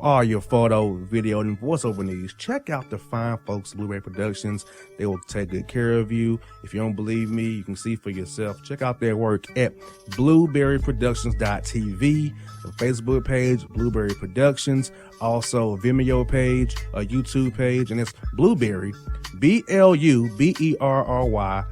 all your photo, video, and voiceover needs, check out the fine folks at Blueberry Productions. They will take good care of you. If you don't believe me, you can see for yourself. Check out their work at blueberryproductions.tv, the Facebook page, Blueberry Productions, also a Vimeo page, a YouTube page, and it's Blueberry, BLUBERRY,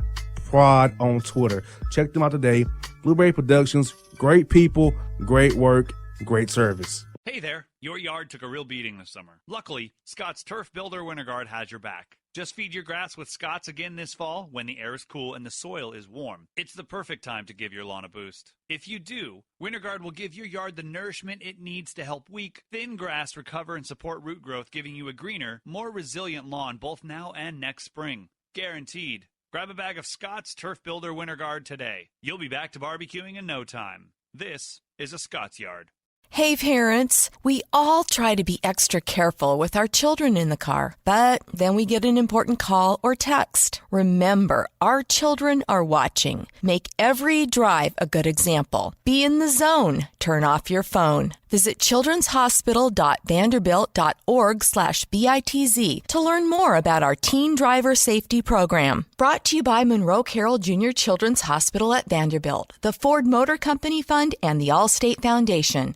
Prod on Twitter. Check them out today. Blueberry Productions, great people, great work, great service. Hey there, your yard took a real beating this summer. Luckily, Scott's Turf Builder Winter Guard has your back. Just feed your grass with Scott's again this fall when the air is cool and the soil is warm. It's the perfect time to give your lawn a boost. If you do, Winter Guard will give your yard the nourishment it needs to help weak, thin grass recover and support root growth, giving you a greener, more resilient lawn both now and next spring. Guaranteed. Grab a bag of Scott's Turf Builder Winter Guard today. You'll be back to barbecuing in no time. This is a Scott's Yard. Hey parents, we all try to be extra careful with our children in the car, but then we get an important call or text. Remember, our children are watching. Make every drive a good example. Be in the zone. Turn off your phone. Visit childrenshospital.vanderbilt.org/BITZ to learn more about our teen driver safety program. Brought to you by Monroe Carroll Jr. Children's Hospital at Vanderbilt, the Ford Motor Company Fund, and the Allstate Foundation.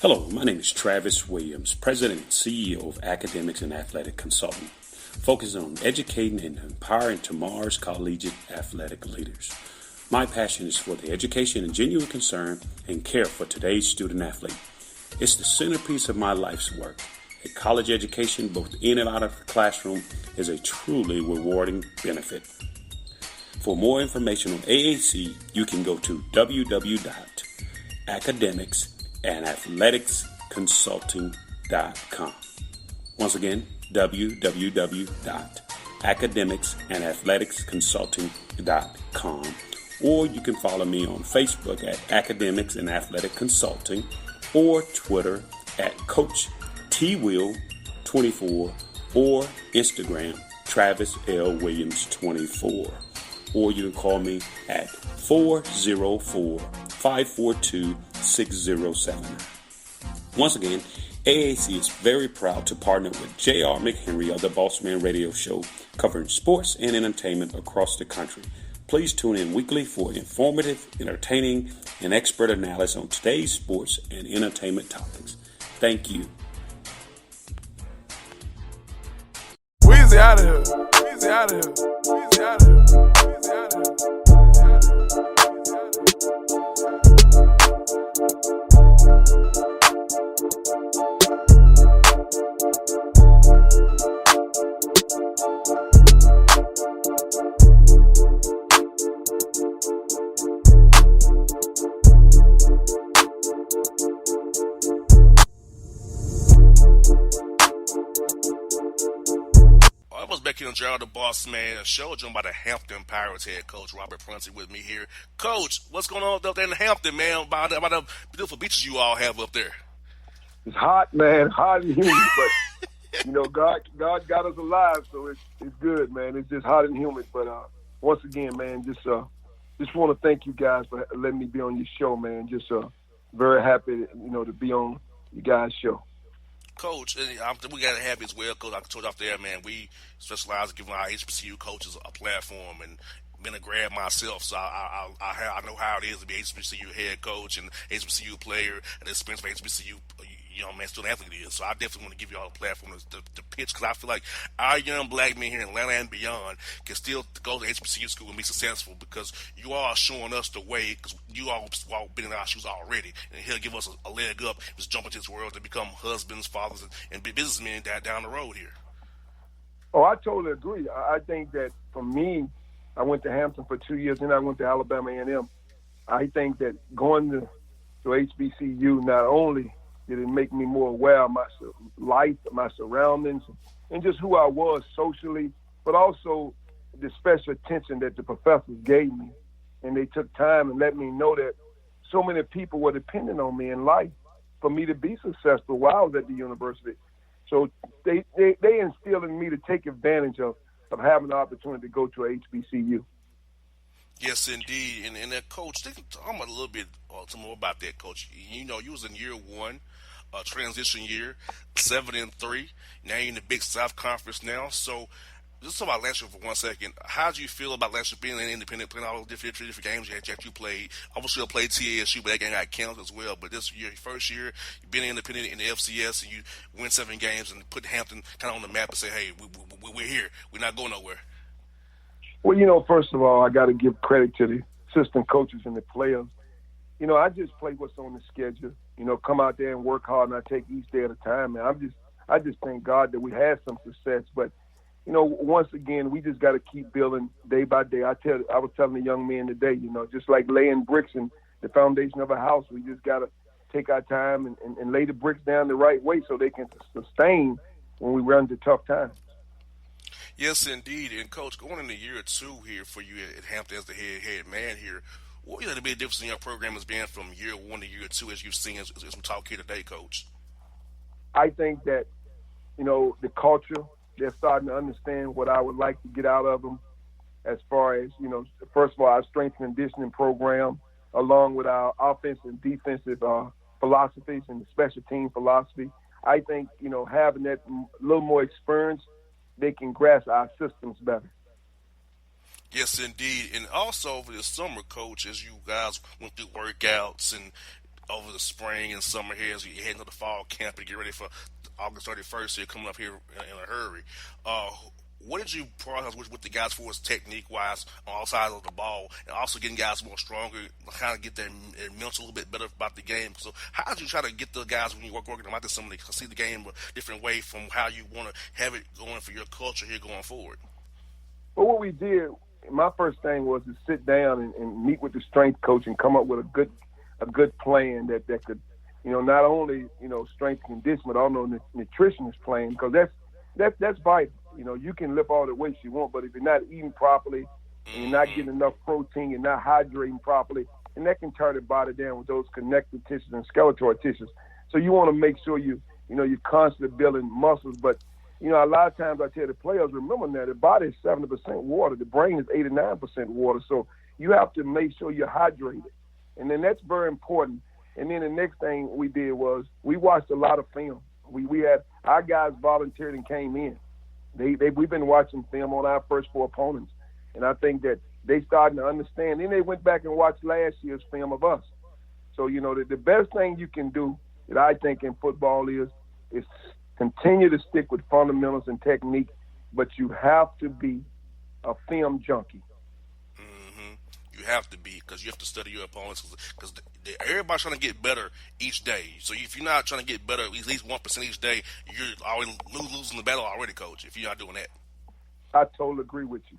Hello, my name is Travis Williams, President and CEO of Academics and Athletic Consulting, focusing on educating and empowering tomorrow's collegiate athletic leaders. My passion is for the education and genuine concern and care for today's student athlete. It's the centerpiece of my life's work. A college education, both in and out of the classroom, is a truly rewarding benefit. For more information on AAC, you can go to www.academicsandathleticsconsulting.com. Once again, www.academicsandathleticsconsulting.com. Or you can follow me on Facebook at Academics and Athletic Consulting, or Twitter at Coach TWill24, or Instagram Travis L. Williams 24. Or you can call me at 404-542-6079. Once again, AAC is very proud to partner with J.R. McHenry of the Bossman Radio Show, covering sports and entertainment across the country. Please tune in weekly for informative, entertaining, and expert analysis on today's sports and entertainment topics. Thank you. Weezy out of here. Weezy out of here. Weezy out of here. Weezy out of here. Gerald the Bossman, a show joined by the Hampton Pirates head coach Robert Prunty with me here. Coach, what's going on up there in Hampton, man? About the beautiful beaches you all have up there. It's hot, man, hot and humid, but you know, God got us alive, so it's good, man. It's just hot and humid, but once again, man, just want to thank you guys for letting me be on your show, man. Just very happy, to be on you guys' show. Coach, we got to have you as well, Coach. I told you off there, man, we specialize in giving our HBCU coaches a platform, and been a grad myself, so I know how it is to be HBCU head coach and HBCU player, and the experience for HBCU student athlete is. So I definitely want to give you all a platform to pitch, because I feel like our young black men here in Atlanta and beyond can still go to HBCU school and be successful, because you all are showing us the way, because you all been in our shoes already, and he'll give us a leg up, just jump into this world to become husbands, fathers, and businessmen down the road here. Oh, I totally agree. I think that for me, I went to Hampton for 2 years, and I went to Alabama A&M. I think that going to HBCU, not only did it make me more aware of my life, my surroundings, and just who I was socially, but also the special attention that the professors gave me. And they took time and let me know that so many people were depending on me in life for me to be successful while I was at the university. So they instilled in me to take advantage of having the opportunity to go to a HBCU. Yes, indeed. And that, Coach, talk about a little bit some more about that, Coach. You was in year one, transition year. 7-3. Now you're in the Big South Conference now. So just talk about last year for 1 second. How did you feel about last year being an independent, playing all those different games that you played? Obviously, you played TASU, but that game got counted as well. But this year, first year, you've been independent in the FCS, and you win 7 games and put Hampton kind of on the map and say, hey, we're here. We're not going nowhere. Well, first of all, I got to give credit to the assistant coaches and the players. I just play what's on the schedule. Come out there and work hard, and I take each day at a time. Man, I just thank God that we had some success. But once again, we just got to keep building day by day. I was telling the young men today, just like laying bricks in the foundation of a house, we just got to take our time and lay the bricks down the right way so they can sustain when we run into tough times. Yes, indeed. And, Coach, going into year 2 here for you at Hampton as the head man here, what do you think the big difference in your program has been from year 1 to year 2 as you've seen as we talk here today, Coach? I think that, the culture, they're starting to understand what I would like to get out of them as far as, first of all, our strength and conditioning program, along with our offensive and defensive philosophies and the special team philosophy. I think, having that little more experience, they can grasp our systems better. Yes, indeed. And also over the summer, Coach, as you guys went through workouts and over the spring and summer here as you head into the fall camp and get ready for August 31st, so you're coming up here in a hurry. What did you prioritize with the guys for us technique-wise on all sides of the ball and also getting guys more stronger, kind of get their mental a little bit better about the game? So how did you try to get the guys when you working them out there, somebody to see the game a different way from how you want to have it going for your culture here going forward? Well, what we did, my first thing was to sit down and meet with the strength coach and come up with a good plan that could, not only, strength and conditioning, but also the nutritionist plan, because that's vital. You can lift all the weights you want, but if you're not eating properly and you're not getting enough protein, you're not hydrating properly, and that can tear the body down with those connective tissues and skeletal tissues. So you want to make sure you're constantly building muscles. But, a lot of times I tell the players, remember that the body is 70% water. The brain is 89% water. So you have to make sure you're hydrated. And then that's very important. And then the next thing we did was we watched a lot of film. We had our guys volunteered and came in. We've been watching film on our first 4 opponents, and I think that they started to understand. Then they went back and watched last year's film of us. So the best thing you can do that I think in football is continue to stick with fundamentals and technique, but you have to be a film junkie. You have to be, because you have to study your opponents, because everybody's trying to get better each day. So if you're not trying to get better at least 1% each day, you're always losing the battle already, Coach, if you're not doing that. I totally agree with you.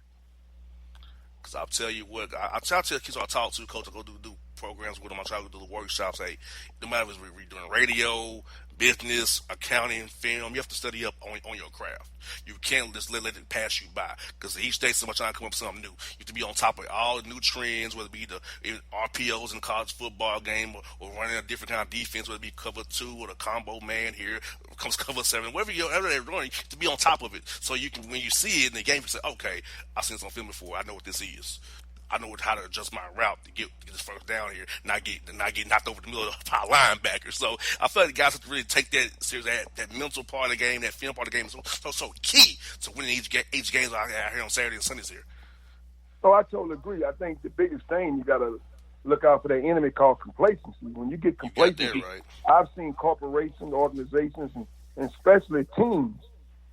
Because I'll tell you what, I tell kids I talk to, Coach, I go do programs with them, I try to do the workshops. Hey, no matter if we're doing radio, business, accounting, film, you have to study up on your craft. You can't just let it pass you by, because each day somebody's trying to come up with something new. You have to be on top of all the new trends, whether it be the RPOs in the college football game or running a different kind of defense, whether it be cover 2 or the combo man here comes cover 7, whatever they're running, to be on top of it. So you can, when you see it in the game, you say, okay, I've seen this on film before. I know what this is. I know how to adjust my route to get this first down here, not get knocked over the middle of our linebacker. So I feel like the guys have to really take that serious. That mental part of the game, that film part of the game is so key to winning each game out here on Saturday and Sundays here. Oh, I totally agree. I think the biggest thing, you got to look out for that enemy called complacency. When you get complacency, right. I've seen corporations, organizations, and especially teams,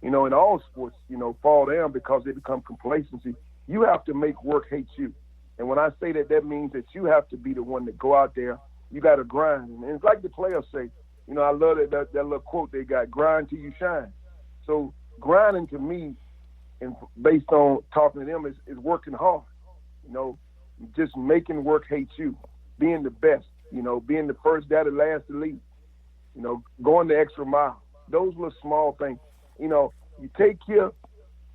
in all sports, fall down because they become complacency. You have to make work hate you. And when I say that, that means that you have to be the one that go out there. You got to grind. And it's like the players say, I love that little quote they got, grind till you shine. So grinding to me, and based on talking to them, is working hard. Just making work hate you, being the best, being the first guy to last to lead, going the extra mile. Those little small things. You take care of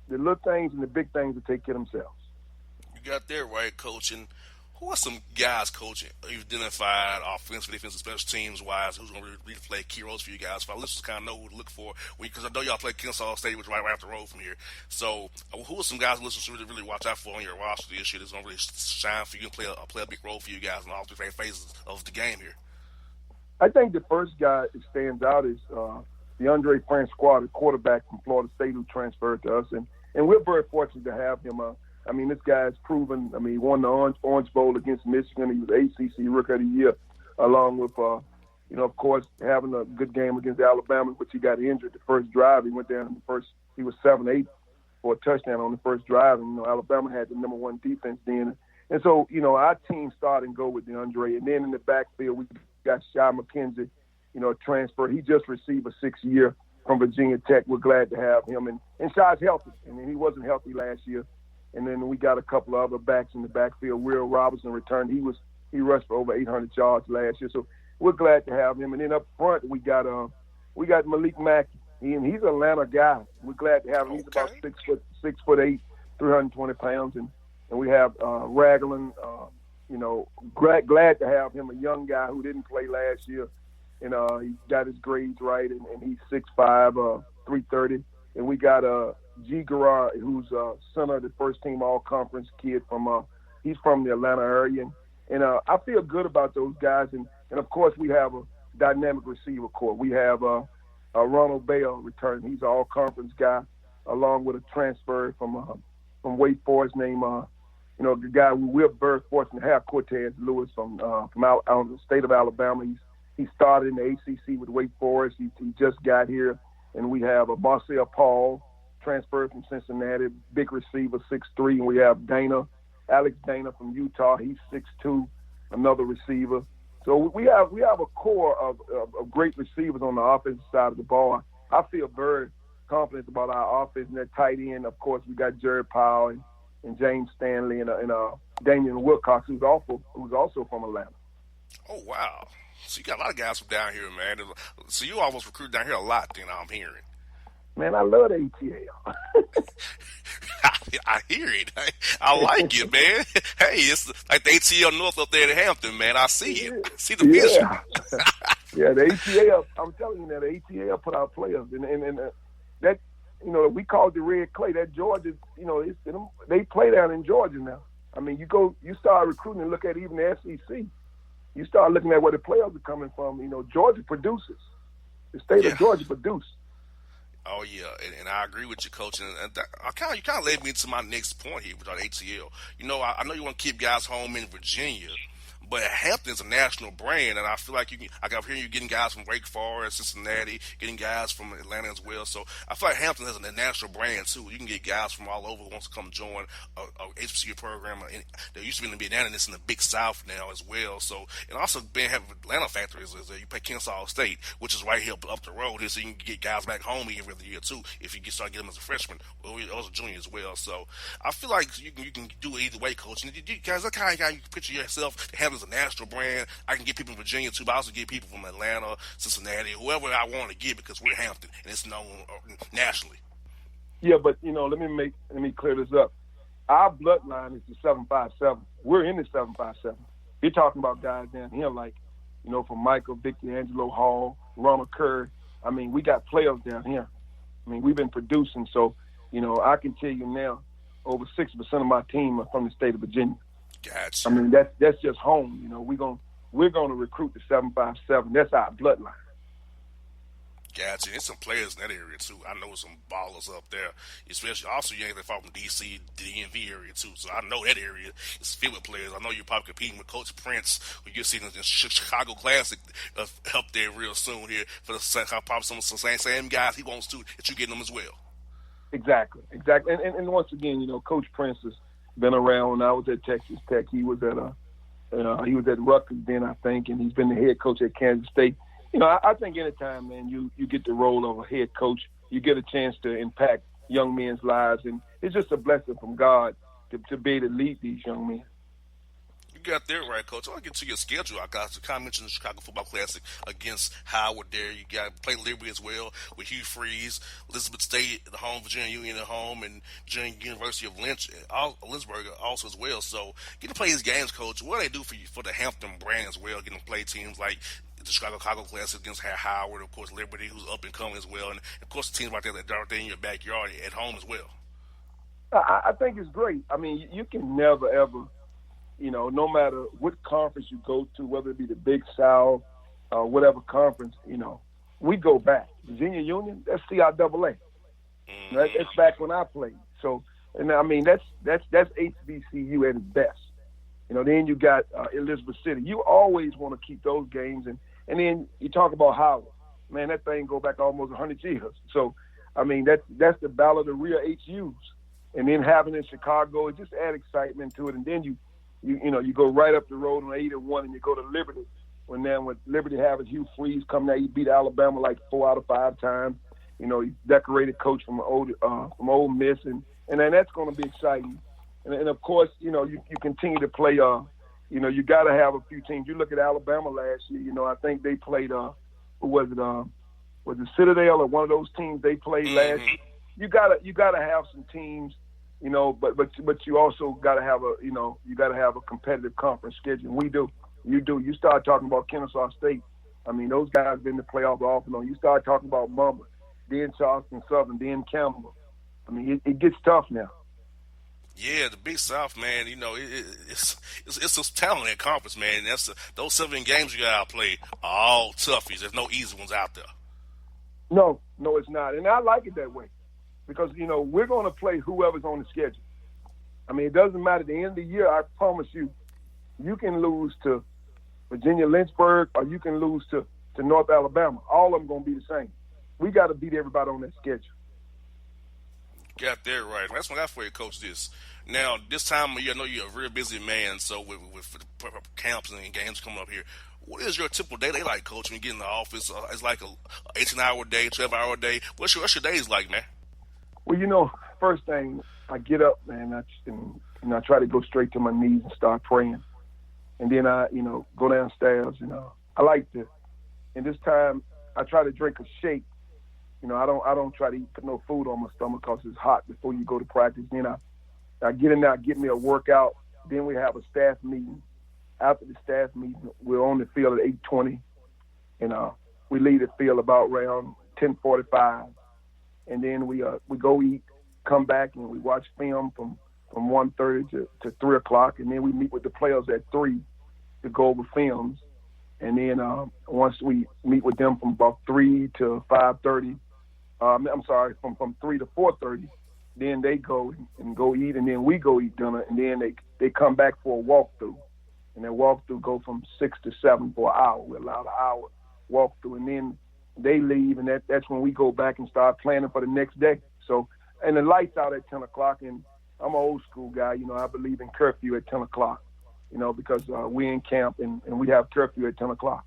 the little things, and the big things will take care of themselves. You got that right, Coach. And who are some guys, Coach, you've identified offensive, defensive, special teams-wise, who's going to really play key roles for you guys? For our listeners kind of know who to look for, because I know y'all play Kennesaw State, which is right up the road from here. So who are some guys listeners should really watch out for on your roster this year that's going to really shine for you and play a big role for you guys in all different phases of the game here? I think the first guy that stands out is DeAndre Francois, the quarterback from Florida State, who transferred to us, and we're very fortunate to have him. I mean, this guy's proven. I mean, he won the Orange Bowl against Michigan. He was ACC Rookie of the Year, along with, of course, having a good game against Alabama, which he got injured the first drive. He went down in the first. He was 7-8 for a touchdown on the first drive, and Alabama had the number one defense then. And so, our team started and go with DeAndre, and then in the backfield we got Shy McKenzie, transfer. He just received a 6th year from Virginia Tech. We're glad to have him, and Shy's healthy, and he wasn't healthy last year. And then we got a couple of other backs in the backfield. Will Robinson returned. He rushed for over 800 yards last year, so we're glad to have him. And then up front we got Malik Mackey. He's an Atlanta guy. We're glad to have him. He's about 6'8", 320 pounds, and we have Ragland. Glad to have him, a young guy who didn't play last year, and he got his grades right, and he's 6'5", 330. And we got G. Garrard, who's center of the first team all-conference kid he's from the Atlanta area. And I feel good about those guys. And of course, we have a dynamic receiver corps. We have Ronald Bell returning. He's an all-conference guy, along with a transfer from Wake Forest named, the guy we're very fortunate to have, Cortez Lewis from out of the state of Alabama. He started in the ACC with Wake Forest. He just got here. And we have a Marcel Paul, transferred from Cincinnati, big receiver, 6'3", and we have Alex Dana from Utah. He's 6'2", another receiver. So we have a core of great receivers on the offensive side of the ball. I feel very confident about our offense. And that tight end, of course, we got Jared Powell and James Stanley and Damian Wilcox, who's also from Atlanta. Oh, wow. So you got a lot of guys from down here, man. So you almost recruit down here a lot, then I'm hearing. Man, I love the ATL. I hear it. I like it, man. Hey, it's like the ATL North up there in Hampton, man. I see it. I see the vision. Yeah, the ATL, I'm telling you, the ATL put out players. And that, we call it the red clay. That Georgia, they play down in Georgia now. I mean, you start recruiting and look at even the SEC. You start looking at where the players are coming from. Georgia produces. The state of Georgia produces. Oh, yeah, and I agree with you, Coach. And you kind of led me into my next point here with our ATL. I know you want to keep guys home in Virginia, but Hampton's a national brand, and I feel like I got hearing you getting guys from Wake Forest, Cincinnati, getting guys from Atlanta as well. So I feel like Hampton has a national brand too. You can get guys from all over who wants to come join a HBCU program. And there used to be this in the Big South now as well. So and also having Atlanta factories is you play Kennesaw State, which is right here up the road here, so you can get guys back home every other year too if you start getting them as a freshman or as a junior as well. So I feel like you can do it either way, Coach. And you guys, that's kind of how you picture yourself. Hampton's a national brand. I can get people from Virginia too, but I also get people from Atlanta, Cincinnati, whoever I want to get because we're Hampton and it's known nationally. Yeah, but let me clear this up. Our bloodline is the 757. We're in the 757. You're talking about guys down here like, from Michael, Victor, Angelo Hall, Ronald Curry. I mean, we got players down here. I mean, we've been producing. So, I can tell you now, over 60% of my team are from the state of Virginia. Gotcha. I mean, that's just home. We're gonna recruit the 757. That's our bloodline. Gotcha. There's some players in that area too. I know some ballers up there, especially also you ain't from DC, DMV area too. So I know that area is filled with players. I know you're probably competing with Coach Prince, who you're seeing in the Chicago Classic up there real soon here for probably some of the same guys he wants to that you getting them as well. Exactly. And once again, Coach Prince has been around when I was at Texas Tech. He was at Rutgers then, I think, and he's been the head coach at Kansas State. I think anytime, man, you get the role of a head coach, you get a chance to impact young men's lives, and it's just a blessing from God to be able to lead these young men. You got that right, Coach. I want to get to your schedule. I got to kind of mention the Chicago Football Classic against Howard there. You got to play Liberty as well with Hugh Freeze, Elizabeth State at home, Virginia Union at home, and Virginia University of Lynchburg also as well. So get to play these games, Coach. What do they do for the Hampton brand as well, getting to play teams like the Chicago Classic against Howard, of course, Liberty, who's up and coming as well, and, of course, the teams right there that are in your backyard at home as well? I think it's great. I mean, you can never, ever, no matter what conference you go to, whether it be the Big South or whatever conference, we go back. Virginia Union, that's CIAA. That's back when I played. So, and I mean, that's HBCU at its best. You know, then you got Elizabeth City. You always want to keep those games, and then you talk about Howard. Man, that thing go back almost 100 years. So, I mean, that's the battle of the real HUs. And then having it in Chicago, it just add excitement to it. And then you go right up the road on 8-1, and you go to Liberty. When Liberty have Hugh Freeze come there, he beat Alabama like 4 out of 5 times. You know, he's decorated coach from Ole Miss, and then that's going to be exciting. And of course, you know, you continue to play. You know, you got to have a few teams. You look at Alabama last year. You know, I think they played. Who was it? Was it Citadel or one of those teams they played last year? You gotta have some teams. You know, but you also got to have a competitive conference schedule. We do. You do. You start talking about Kennesaw State. I mean, those guys been in the playoffs off and on. You start talking about Mamba, then Charleston Southern, then Campbell. I mean, it gets tough now. Yeah, the Big South, man. You know, it's a talented conference, man. Those 7 games you got to play are all toughies. There's no easy ones out there. No, it's not, and I like it that way because you know we're going to play whoever's on the schedule. I mean, it doesn't matter. At the end of the year, I promise you, you can lose to Virginia Lynchburg or you can lose to North Alabama. All of them going to be the same. We got to beat everybody on that schedule. Got that right. That's what I for you, Coach. Now, this time of year, I know you're a real busy man, so with the camps and games coming up here, what is your typical day like, Coach, when you get in the office? It's like a 18-hour day, 12-hour day. What's your days like, man? Well, you know, first thing, I get up, man, I try to go straight to my knees and start praying. And then I, you know, go downstairs, you know. I like to, and this time I try to drink a shake. You know, I don't try to put no food on my stomach because it's hot before you go to practice. Then I get in there, I get me a workout. Then we have a staff meeting. After the staff meeting, we're on the field at 8:20, and we leave the field about around 10:45, and then we go eat, come back, and we watch film from 1:30 to 3 o'clock, and then we meet with the players at 3 to go over films, and then once we meet with them from about 3 to 5:30. From 3 to 4:30, then they go and go eat, and then we go eat dinner, and then they come back for a walkthrough, and that walkthrough go from 6 to 7 for an hour. We're allowed an hour walkthrough, and then they leave, and that's when we go back and start planning for the next day. So, and the lights out at 10 o'clock, and I'm an old school guy, you know, I believe in curfew at 10 o'clock, you know, because we're in camp and we have curfew at 10 o'clock.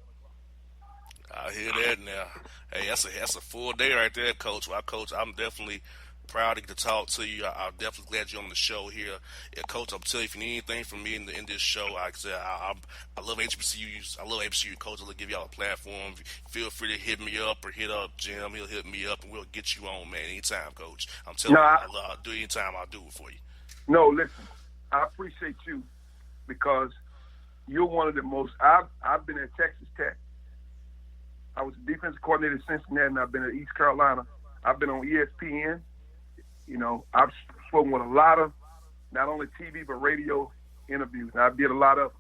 I hear that now. Hey, that's a full day right there, Coach. Well, Coach, I'm definitely proud to get to talk to you. I'm definitely glad you're on the show here. Yeah, Coach, I'm telling you, if you need anything from me in this show, like I said, I love HBCUs. I love HBCU, Coach. I'll give y'all a platform. Feel free to hit me up or hit up Jim. He'll hit me up, and we'll get you on, man, anytime, Coach. I'm telling you, I'll do it anytime. I'll do it for you. No, listen, I appreciate you because you're one of the most – I've been at Texas Tech. I was a defensive coordinator at Cincinnati, and I've been at East Carolina. I've been on ESPN. You know, I've spoken with a lot of not only TV but radio interviews. And I did a lot of.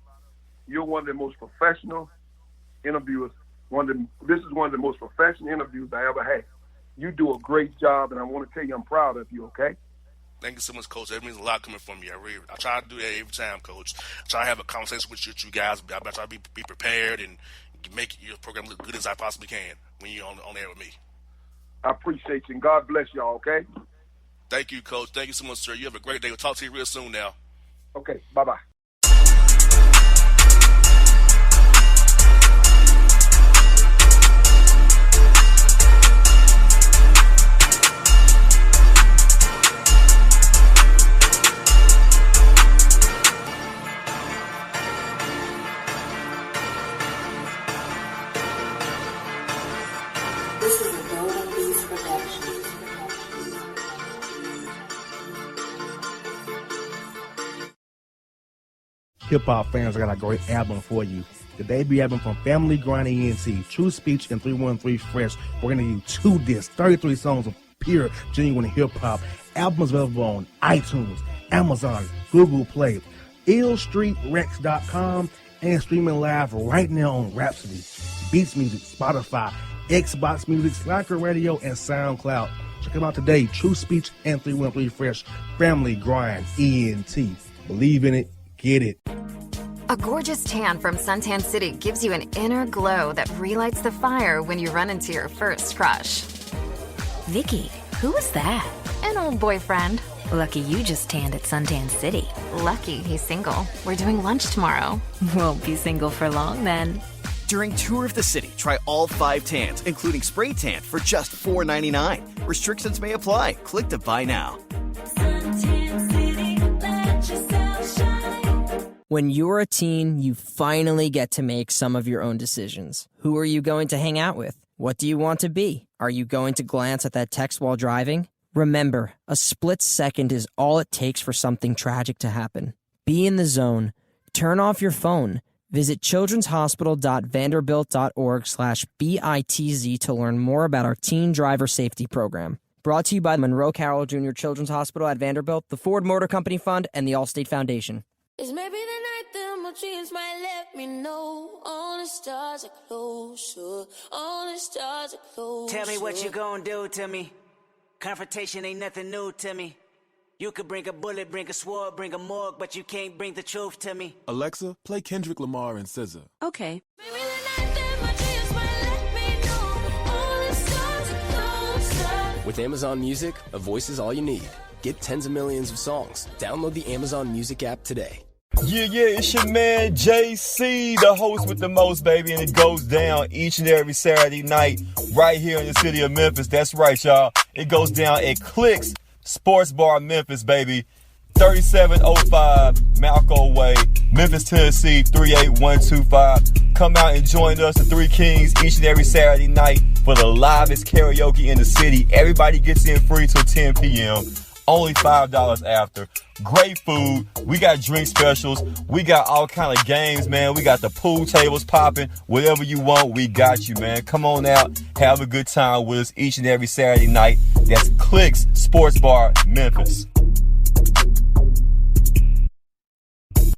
You're one of the most professional interviewers. This is one of the most professional interviews I ever had. You do a great job, and I want to tell you I'm proud of you. Okay. Thank you so much, Coach. That means a lot coming from you. I try to do that every time, Coach. I try to have a conversation with you guys. I try to be prepared and make your program look good as I possibly can when you're on air with me. I appreciate you, and God bless y'all, okay? Thank you, Coach. Thank you so much, sir. You have a great day. We'll talk to you real soon now. Okay, bye-bye. Hip-hop fans, I got a great album for you. The debut album from Family Grind ENT, True Speech and 313 Fresh. We're going to give you 2 discs, 33 songs of pure, genuine hip-hop. Albums available on iTunes, Amazon, Google Play, illstreetrex.com, and streaming live right now on Rhapsody, Beats Music, Spotify, Xbox Music, Slacker Radio, and SoundCloud. Check them out today. True Speech and 313 Fresh. Family Grind ENT. Believe in it. Get it. A gorgeous tan from Suntan City gives you an inner glow that relights the fire when you run into your first crush. Vicky, who was that? An old boyfriend. Lucky you just tanned at Suntan City. Lucky he's single. We're doing lunch tomorrow. Won't be single for long then. During Tour of the City, try all 5 tans, including spray tan, for just $4.99. Restrictions may apply. Click to buy now. Suntan City, let yourself shine. When you're a teen, you finally get to make some of your own decisions. Who are you going to hang out with? What do you want to be? Are you going to glance at that text while driving? Remember, a split second is all it takes for something tragic to happen. Be in the zone. Turn off your phone. Visit childrenshospital.vanderbilt.org/BITZ to learn more about our teen driver safety program. Brought to you by Monroe Carroll Jr. Children's Hospital at Vanderbilt, the Ford Motor Company Fund, and the Allstate Foundation. It's maybe the night that my dreams might let me know. All the stars are closer. All the stars are closer. Tell me what you gonna do to me. Confrontation ain't nothing new to me. You could bring a bullet, bring a sword, bring a morgue, but you can't bring the truth to me. Alexa, play Kendrick Lamar and SZA. Okay. Maybe the night that my dreams might let me know. All the stars are closer. With Amazon Music, a voice is all you need. Get tens of millions of songs. Download the Amazon Music app today. Yeah, it's your man JC, the host with the most, baby, and it goes down each and every Saturday night right here in the city of Memphis. That's right, y'all. It goes down at Clicks Sports Bar Memphis, baby. 3705 Malco Way, Memphis, Tennessee, 38125. Come out and join us, the Three Kings, each and every Saturday night for the livest karaoke in the city. Everybody gets in free till 10 p.m. Only $5 after. Great food. We got drink specials. We got all kind of games, man. We got the pool tables popping. Whatever you want, we got you, man. Come on out. Have a good time with us each and every Saturday night. That's Clicks Sports Bar, Memphis.